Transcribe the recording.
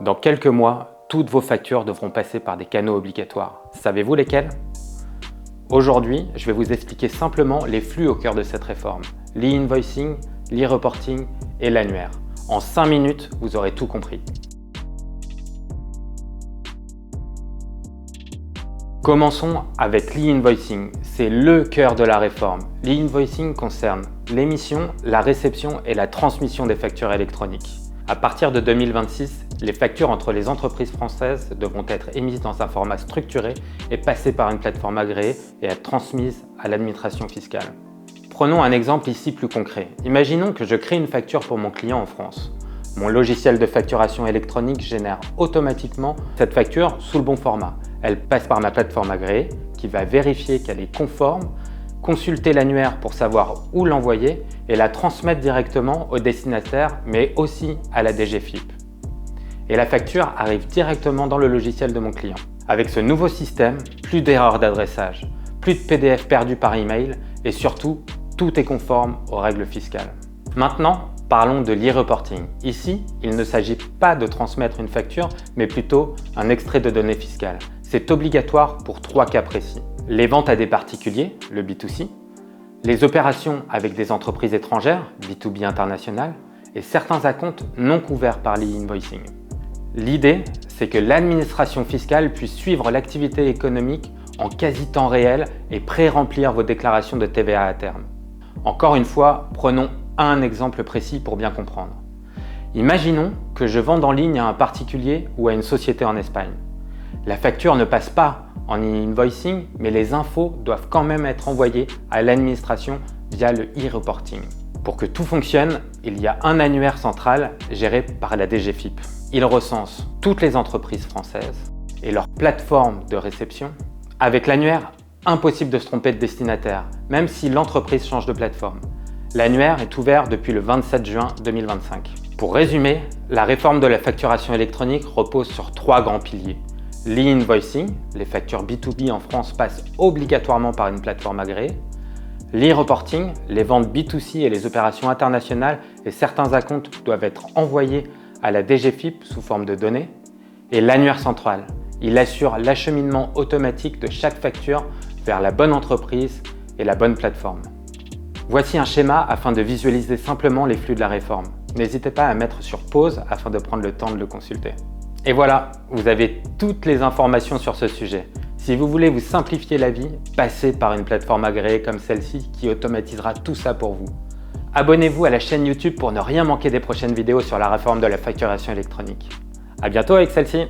Dans quelques mois, toutes vos factures devront passer par des canaux obligatoires. Savez-vous lesquels? Aujourd'hui, je vais vous expliquer simplement les flux au cœur de cette réforme. L'e-invoicing, l'e-reporting et l'annuaire. En 5 minutes, vous aurez tout compris. Commençons avec l'e-invoicing. C'est le cœur de la réforme. L'e-invoicing concerne l'émission, la réception et la transmission des factures électroniques. À partir de 2026, les factures entre les entreprises françaises devront être émises dans un format structuré et passer par une plateforme agréée et être transmises à l'administration fiscale. Prenons un exemple ici plus concret. Imaginons que je crée une facture pour mon client en France. Mon logiciel de facturation électronique génère automatiquement cette facture sous le bon format. Elle passe par ma plateforme agréée qui va vérifier qu'elle est conforme, consulter l'annuaire pour savoir où l'envoyer et la transmettre directement au destinataire, mais aussi à la DGFiP. Et la facture arrive directement dans le logiciel de mon client. Avec ce nouveau système, plus d'erreurs d'adressage, plus de PDF perdus par email et surtout, tout est conforme aux règles fiscales. Maintenant, parlons de l'e-reporting. Ici, il ne s'agit pas de transmettre une facture, mais plutôt un extrait de données fiscales. C'est obligatoire pour 3 cas précis. Les ventes à des particuliers, le B2C, les opérations avec des entreprises étrangères, B2B international, et certains acomptes non couverts par l'e-invoicing. L'idée, c'est que l'administration fiscale puisse suivre l'activité économique en quasi temps réel et pré-remplir vos déclarations de TVA à terme. Encore une fois, prenons un exemple précis pour bien comprendre. Imaginons que je vende en ligne à un particulier ou à une société en Espagne. La facture ne passe pas en e-invoicing, mais les infos doivent quand même être envoyées à l'administration via le e-reporting. Pour que tout fonctionne, il y a un annuaire central géré par la DGFiP. Il recense toutes les entreprises françaises et leur plateforme de réception. Avec l'annuaire, impossible de se tromper de destinataire, même si l'entreprise change de plateforme. L'annuaire est ouvert depuis le 27 juin 2025. Pour résumer, la réforme de la facturation électronique repose sur 3 grands piliers. L'e-invoicing, les factures B2B en France passent obligatoirement par une plateforme agréée. L'e-reporting, les ventes B2C et les opérations internationales et certains acomptes doivent être envoyés à la DGFiP sous forme de données. Et l'annuaire central, il assure l'acheminement automatique de chaque facture vers la bonne entreprise et la bonne plateforme. Voici un schéma afin de visualiser simplement les flux de la réforme. N'hésitez pas à mettre sur pause afin de prendre le temps de le consulter. Et voilà, vous avez toutes les informations sur ce sujet. Si vous voulez vous simplifier la vie, passez par une plateforme agréée comme celle-ci qui automatisera tout ça pour vous. Abonnez-vous à la chaîne YouTube pour ne rien manquer des prochaines vidéos sur la réforme de la facturation électronique. À bientôt avec celle-ci.